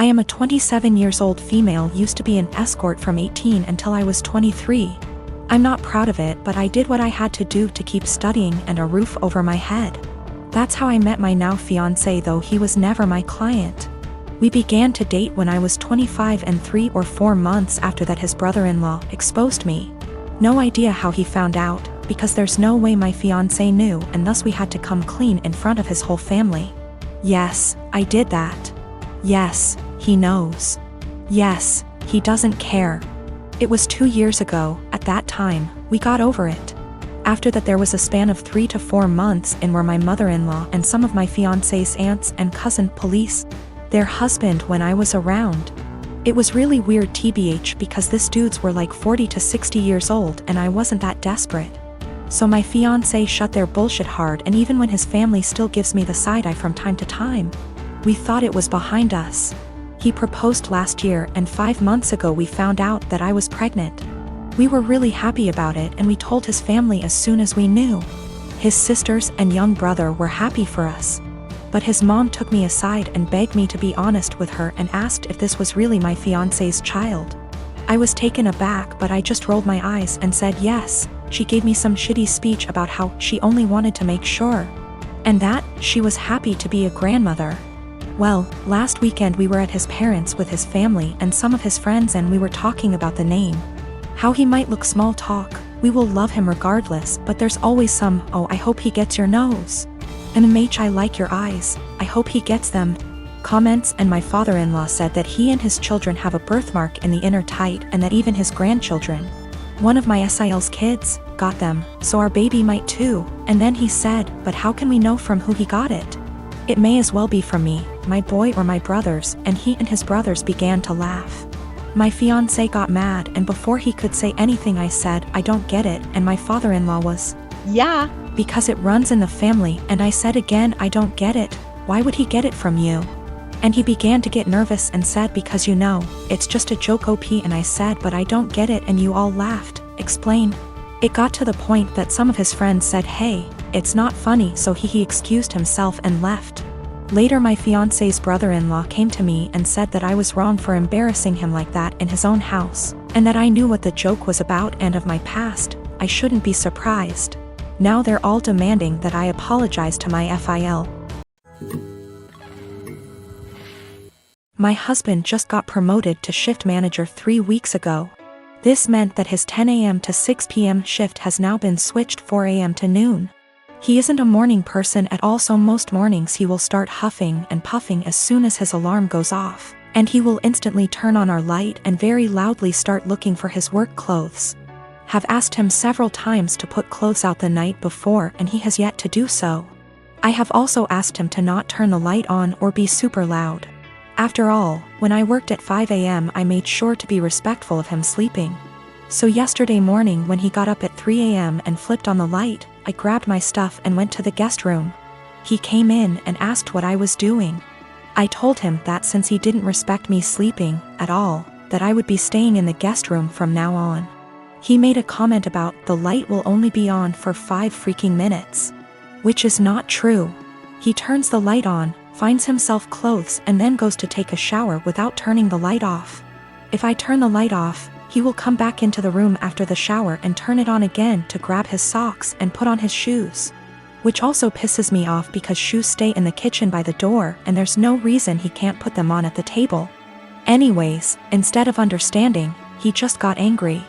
I am a 27 years old female, used to be an escort from 18 until I was 23. I'm not proud of it, but I did what I had to do to keep studying and a roof over my head. That's how I met my now fiancé, though he was never my client. We began to date when I was 25, and 3 or 4 months after that his brother-in-law exposed me. No idea how he found out, because there's no way my fiancé knew, and thus we had to come clean in front of his whole family. Yes, I did that. Yes, he knows. Yes, he doesn't care. It was 2 years ago. At that time, we got over it. After that there was a span of 3 to 4 months in where my mother-in-law and some of my fiancé's aunts and cousin police their husband when I was around. It was really weird tbh, because this dudes were like 40 to 60 years old and I wasn't that desperate. So my fiancé shut their bullshit hard, and even when his family still gives me the side eye from time to time, we thought it was behind us. He proposed last year, and 5 months ago we found out that I was pregnant. We were really happy about it, and we told his family as soon as we knew. His sisters and young brother were happy for us. But his mom took me aside and begged me to be honest with her and asked if this was really my fiancé's child. I was taken aback, but I just rolled my eyes and said yes. She gave me some shitty speech about how she only wanted to make sure, and that she was happy to be a grandmother. Well, last weekend we were at his parents' with his family and some of his friends, and we were talking about the name. How he might look, small talk. We will love him regardless, but there's always some, oh, I hope he gets your nose. And I like your eyes, I hope he gets them comments. And my father-in-law said that he and his children have a birthmark in the inner tight, and that even his grandchildren, one of my SIL's kids, got them, so our baby might too. And then he said, but how can we know from who he got it? It may as well be from me, my boy, or my brothers. And he and his brothers began to laugh. My fiancé got mad, and before he could say anything I said, I don't get it, and my father-in-law was, yeah, because it runs in the family. And I said again, I don't get it, why would he get it from you? And he began to get nervous and said, because you know, it's just a joke OP. And I said, but I don't get it, and you all laughed. Explain. It got to the point that some of his friends said, hey, it's not funny, so he excused himself and left. Later my fiancé's brother-in-law came to me and said that I was wrong for embarrassing him like that in his own house, and that I knew what the joke was about and of my past. I shouldn't be surprised. Now they're all demanding that I apologize to my FIL. My husband just got promoted to shift manager 3 weeks ago. This meant that his 10 a.m. to 6 p.m. shift has now been switched 4 a.m. to noon. He isn't a morning person at all, so most mornings he will start huffing and puffing as soon as his alarm goes off, and he will instantly turn on our light and very loudly start looking for his work clothes. Have asked him several times to put clothes out the night before, and he has yet to do so. I have also asked him to not turn the light on or be super loud. After all, when I worked at 5 a.m. I made sure to be respectful of him sleeping. So yesterday morning when he got up at 3 a.m. and flipped on the light, I grabbed my stuff and went to the guest room. He came in and asked what I was doing. I told him that since he didn't respect me sleeping at all, that I would be staying in the guest room from now on. He made a comment about the light will only be on for 5 freaking minutes. Which is not true. He turns the light on, finds himself clothes, and then goes to take a shower without turning the light off. If I turn the light off, he will come back into the room after the shower and turn it on again to grab his socks and put on his shoes. Which also pisses me off because shoes stay in the kitchen by the door and there's no reason he can't put them on at the table. Anyways, instead of understanding, he just got angry.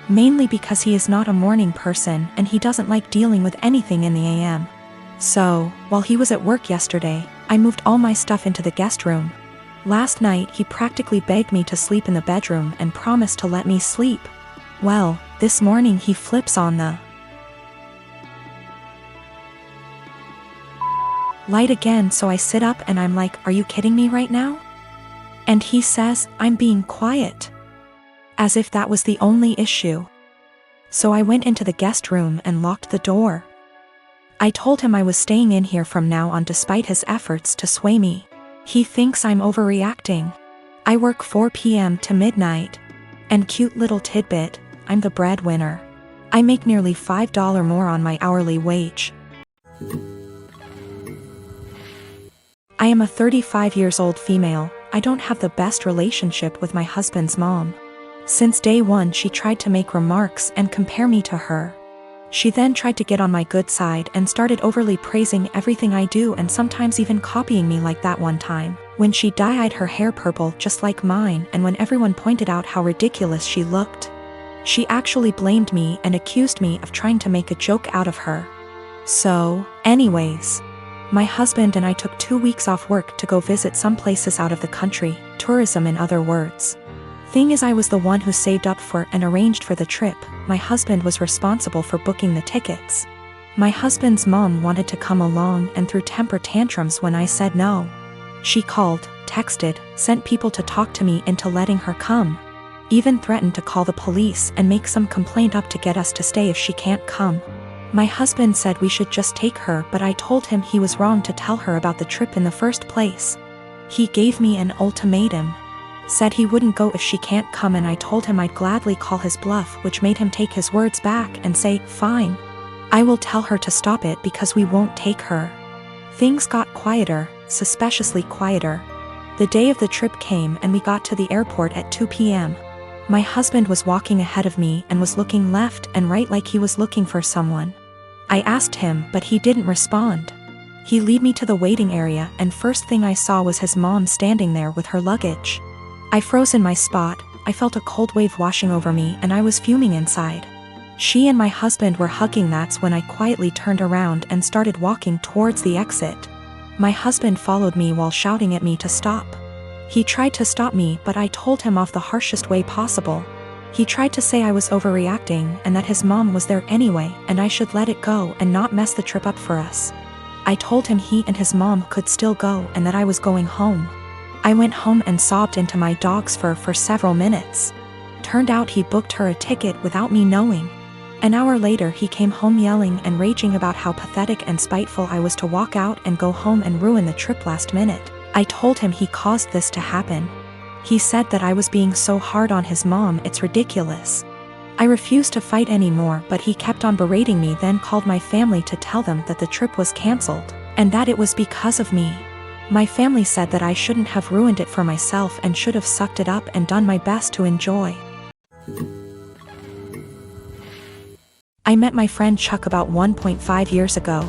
Mainly because he is not a morning person and he doesn't like dealing with anything in the AM. So, while he was at work yesterday, I moved all my stuff into the guest room. Last night he practically begged me to sleep in the bedroom and promised to let me sleep. Well, this morning he flips on the light again, so I sit up and I'm like, are you kidding me right now? And he says, I'm being quiet. As if that was the only issue. So I went into the guest room and locked the door. I told him I was staying in here from now on despite his efforts to sway me. He thinks I'm overreacting. I work 4 p.m. to midnight. And cute little tidbit, I'm the breadwinner. I make nearly $5 more on my hourly wage. I am a 35 years old female. I don't have the best relationship with my husband's mom. Since day one she tried to make remarks and compare me to her. She then tried to get on my good side and started overly praising everything I do and sometimes even copying me, like that one time when she dyed her hair purple just like mine, and when everyone pointed out how ridiculous she looked. She actually blamed me and accused me of trying to make a joke out of her. So, anyways, my husband and I took 2 weeks off work to go visit some places out of the country, tourism in other words. Thing is, I was the one who saved up for and arranged for the trip. My husband was responsible for booking the tickets. My husband's mom wanted to come along and threw temper tantrums when I said no. She called, texted, sent people to talk to me into letting her come. Even threatened to call the police and make some complaint up to get us to stay if she can't come. My husband said we should just take her, but I told him he was wrong to tell her about the trip in the first place. He gave me an ultimatum. Said he wouldn't go if she can't come, and I told him I'd gladly call his bluff, which made him take his words back and say, fine. I will tell her to stop it because we won't take her. Things got quieter, suspiciously quieter. The day of the trip came and we got to the airport at 2 p.m. My husband was walking ahead of me and was looking left and right like he was looking for someone. I asked him, but he didn't respond. He led me to the waiting area, and first thing I saw was his mom standing there with her luggage. I froze in my spot. I felt a cold wave washing over me and I was fuming inside. She and my husband were hugging. That's when I quietly turned around and started walking towards the exit. My husband followed me while shouting at me to stop. He tried to stop me, but I told him off the harshest way possible. He tried to say I was overreacting and that his mom was there anyway and I should let it go and not mess the trip up for us. I told him he and his mom could still go and that I was going home. I went home and sobbed into my dog's fur for several minutes. Turned out he booked her a ticket without me knowing. An hour later he came home yelling and raging about how pathetic and spiteful I was to walk out and go home and ruin the trip last minute. I told him he caused this to happen. He said that I was being so hard on his mom, it's ridiculous. I refused to fight anymore, but he kept on berating me, then called my family to tell them that the trip was cancelled, and that it was because of me. My family said that I shouldn't have ruined it for myself and should have sucked it up and done my best to enjoy. I met my friend Chuck about 1.5 years ago.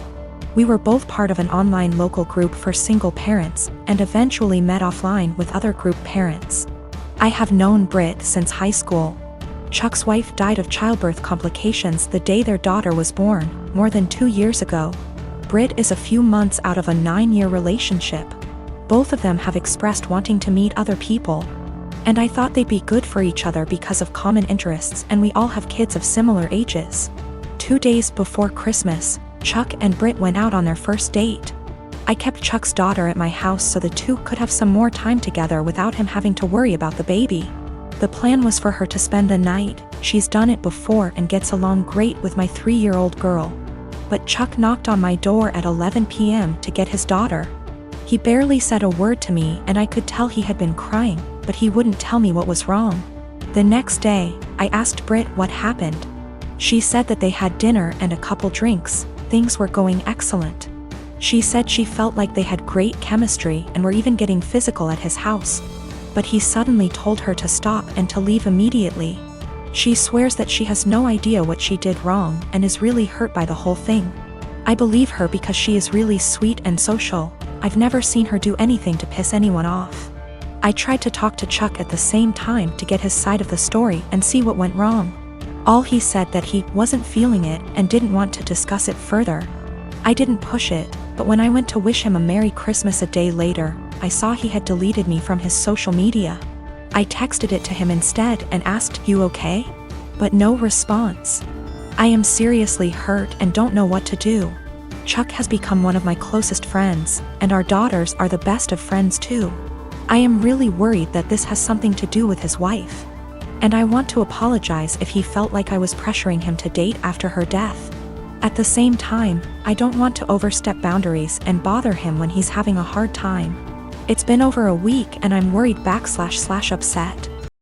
We were both part of an online local group for single parents, and eventually met offline with other group parents. I have known Britt since high school. Chuck's wife died of childbirth complications the day their daughter was born, more than 2 years ago. Britt is a few months out of a 9-year relationship. Both of them have expressed wanting to meet other people. And I thought they'd be good for each other because of common interests, and we all have kids of similar ages. 2 days before Christmas, Chuck and Britt went out on their first date. I kept Chuck's daughter at my house so the two could have some more time together without him having to worry about the baby. The plan was for her to spend the night. She's done it before and gets along great with my 3-year-old girl. But Chuck knocked on my door at 11 p.m. to get his daughter. He barely said a word to me and I could tell he had been crying, but he wouldn't tell me what was wrong. The next day, I asked Britt what happened. She said that they had dinner and a couple drinks. Things were going excellent. She said she felt like they had great chemistry and were even getting physical at his house. But he suddenly told her to stop and to leave immediately. She swears that she has no idea what she did wrong and is really hurt by the whole thing. I believe her because she is really sweet and social. I've never seen her do anything to piss anyone off. I tried to talk to Chuck at the same time to get his side of the story and see what went wrong. All he said that he wasn't feeling it and didn't want to discuss it further. I didn't push it, but when I went to wish him a Merry Christmas a day later, I saw he had deleted me from his social media. I texted it to him instead and asked, "You okay?" But no response. I am seriously hurt and don't know what to do. Chuck has become one of my closest friends, and our daughters are the best of friends too. I am really worried that this has something to do with his wife. And I want to apologize if he felt like I was pressuring him to date after her death. At the same time, I don't want to overstep boundaries and bother him when he's having a hard time. It's been over a week and I'm worried / upset.